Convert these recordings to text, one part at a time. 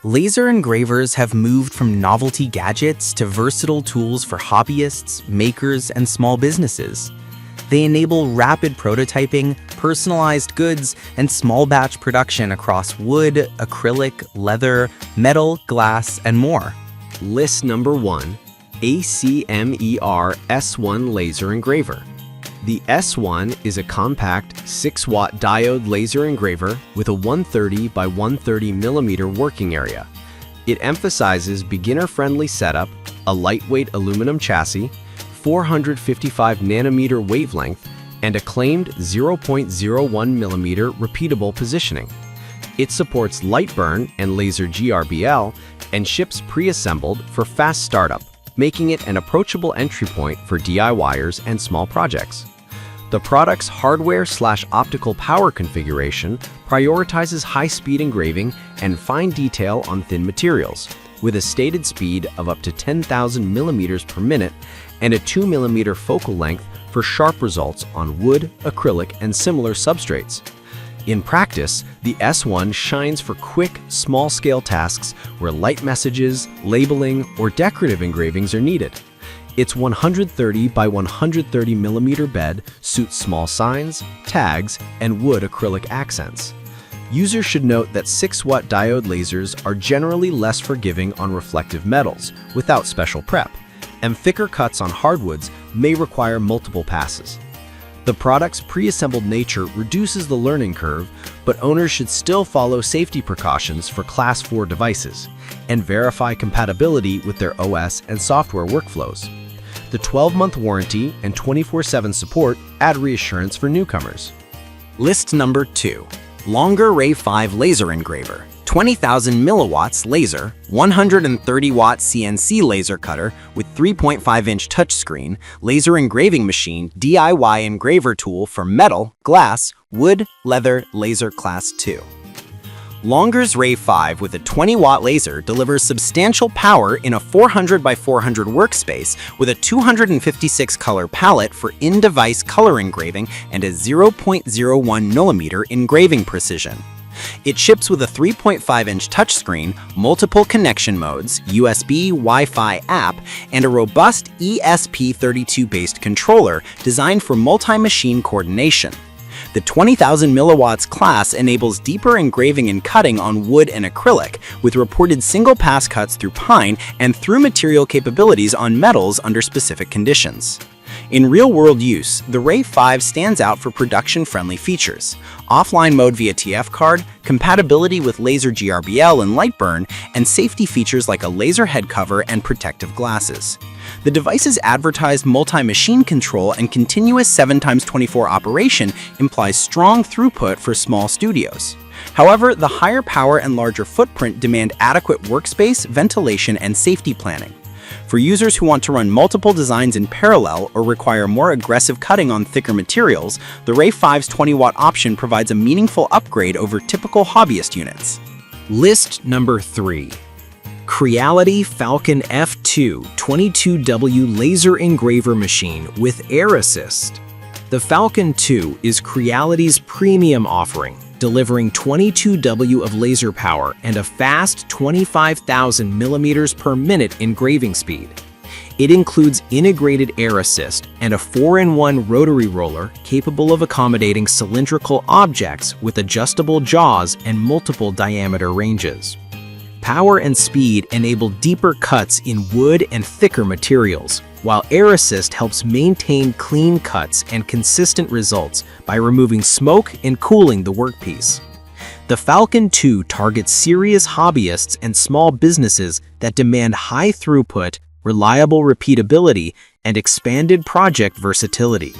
Laser engravers have moved from novelty gadgets to versatile tools for hobbyists, makers, and small businesses. They enable rapid prototyping, personalized goods, and small batch production across wood, acrylic, leather, metal, glass, and more. List number 1, ACMER S1 Laser Engraver. The S1 is a compact 6-watt diode laser engraver with a 130 by 130 mm working area. It emphasizes beginner-friendly setup, a lightweight aluminum chassis, 455 nanometer wavelength, and a claimed 0.01 mm repeatable positioning. It supports light burn and laser GRBL and ships pre-assembled for fast startup, making it an approachable entry point for DIYers and small projects. The product's hardware/optical power configuration prioritizes high-speed engraving and fine detail on thin materials, with a stated speed of up to 10,000 mm per minute and a 2 mm focal length for sharp results on wood, acrylic, and similar substrates. In practice, the S1 shines for quick, small-scale tasks where light messages, labeling, or decorative engravings are needed. Its 130 by 130 mm bed suits small signs, tags, and wood acrylic accents. Users should note that 6-watt diode lasers are generally less forgiving on reflective metals without special prep, and thicker cuts on hardwoods may require multiple passes. The product's pre-assembled nature reduces the learning curve, but owners should still follow safety precautions for Class 4 devices and verify compatibility with their OS and software workflows. The 12-month warranty and 24/7 support add reassurance for newcomers. List number 2. Longer Ray 5 Laser Engraver. 20,000 milliwatts laser, 130-watt CNC laser cutter with 3.5-inch touchscreen, laser engraving machine, DIY engraver tool for metal, glass, wood, leather, laser class 2. Longer's Ray 5 with a 20-watt laser delivers substantial power in a 400 by 400 workspace with a 256 color palette for in-device color engraving and a 0.01 mm engraving precision. It ships with a 3.5-inch touchscreen, multiple connection modes, USB, Wi-Fi app, and a robust ESP32-based controller designed for multi-machine coordination. The 20,000 milliwatts class enables deeper engraving and cutting on wood and acrylic, with reported single-pass cuts through pine and through material capabilities on metals under specific conditions. In real-world use, the Ray 5 stands out for production-friendly features: offline mode via TF card, compatibility with laser GRBL and light burn, and safety features like a laser head cover and protective glasses. The device's advertised multi-machine control and continuous 7x24 operation implies strong throughput for small studios. However, the higher power and larger footprint demand adequate workspace, ventilation, and safety planning. For users who want to run multiple designs in parallel or require more aggressive cutting on thicker materials, the Ray 5's 20-watt option provides a meaningful upgrade over typical hobbyist units. List number 3. Creality Falcon F2 22W Laser Engraver Machine with Air Assist. The Falcon 2 is Creality's premium offering, delivering 22W of laser power and a fast 25,000 mm per minute engraving speed. It includes integrated air assist and a 4-in-1 rotary roller capable of accommodating cylindrical objects with adjustable jaws and multiple diameter ranges. Power and speed enable deeper cuts in wood and thicker materials, while Air Assist helps maintain clean cuts and consistent results by removing smoke and cooling the workpiece. The Falcon 2 targets serious hobbyists and small businesses that demand high throughput, reliable repeatability, and expanded project versatility.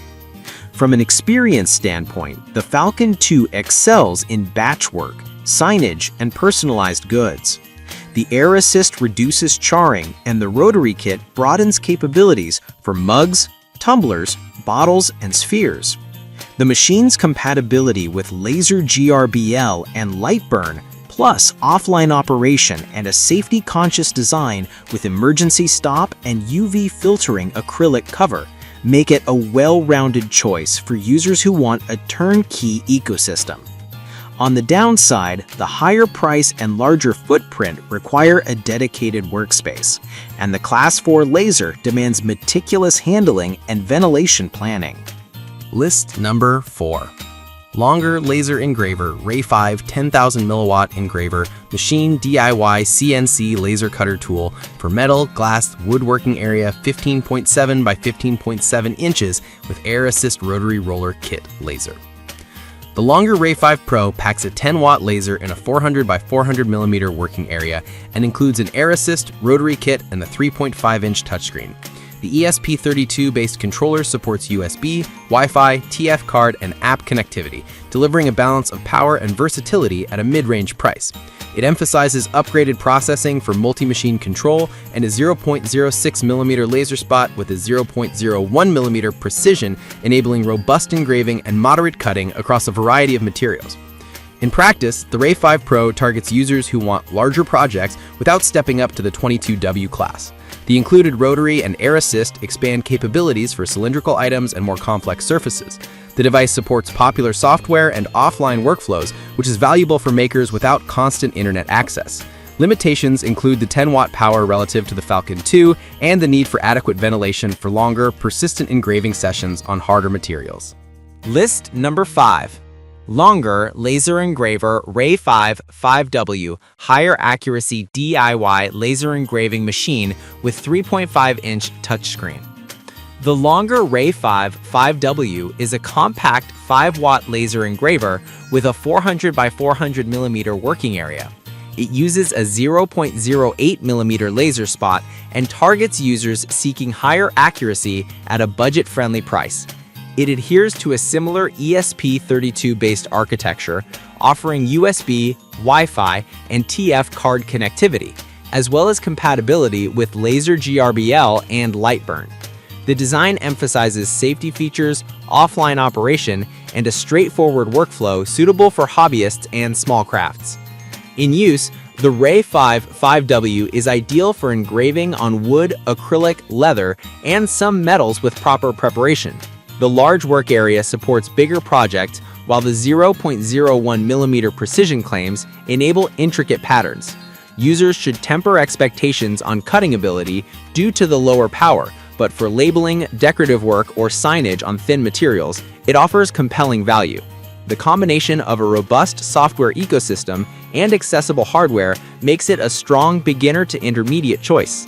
From an experience standpoint, the Falcon 2 excels in batch work, signage, and personalized goods. The Air Assist reduces charring, and the rotary kit broadens capabilities for mugs, tumblers, bottles, and spheres. The machine's compatibility with laser GRBL and light burn, plus offline operation and a safety-conscious design with emergency stop and UV filtering acrylic cover, make it a well-rounded choice for users who want a turnkey ecosystem. On the downside, the higher price and larger footprint require a dedicated workspace, and the Class 4 laser demands meticulous handling and ventilation planning. List number 4. Longer Laser Engraver Ray 5 10,000 milliwatt engraver machine DIY CNC laser cutter tool for metal, glass, woodworking area 15.7 by 15.7 inches with air assist rotary roller kit laser. The Longer Ray 5 Pro packs a 10-watt laser in a 400 by 400 millimeter working area and includes an air assist, rotary kit, and the 3.5-inch touchscreen. The ESP32-based controller supports USB, Wi-Fi, TF card, and app connectivity, delivering a balance of power and versatility at a mid-range price. It emphasizes upgraded processing for multi-machine control and a 0.06mm laser spot with a 0.01mm precision, enabling robust engraving and moderate cutting across a variety of materials. In practice, the Ray 5 Pro targets users who want larger projects without stepping up to the 22W class. The included rotary and air assist expand capabilities for cylindrical items and more complex surfaces. The device supports popular software and offline workflows, which is valuable for makers without constant internet access. Limitations include the 10-watt power relative to the Falcon 2 and the need for adequate ventilation for longer, persistent engraving sessions on harder materials. List number 5. Longer Laser Engraver Ray 5 5W Higher Accuracy DIY Laser Engraving Machine with 3.5-inch touchscreen. The Longer Ray 5 5W is a compact 5-watt laser engraver with a 400 by 400 millimeter working area. It uses a 0.08mm laser spot and targets users seeking higher accuracy at a budget-friendly price. It adheres to a similar ESP32-based architecture, offering USB, Wi-Fi, and TF card connectivity, as well as compatibility with laser GRBL and Lightburn. The design emphasizes safety features, offline operation, and a straightforward workflow suitable for hobbyists and small crafts. In use, the Ray 5 5W is ideal for engraving on wood, acrylic, leather, and some metals with proper preparation. The large work area supports bigger projects, while the 0.01mm precision claims enable intricate patterns. Users should temper expectations on cutting ability due to the lower power, but for labeling, decorative work, or signage on thin materials, it offers compelling value. The combination of a robust software ecosystem and accessible hardware makes it a strong beginner to intermediate choice.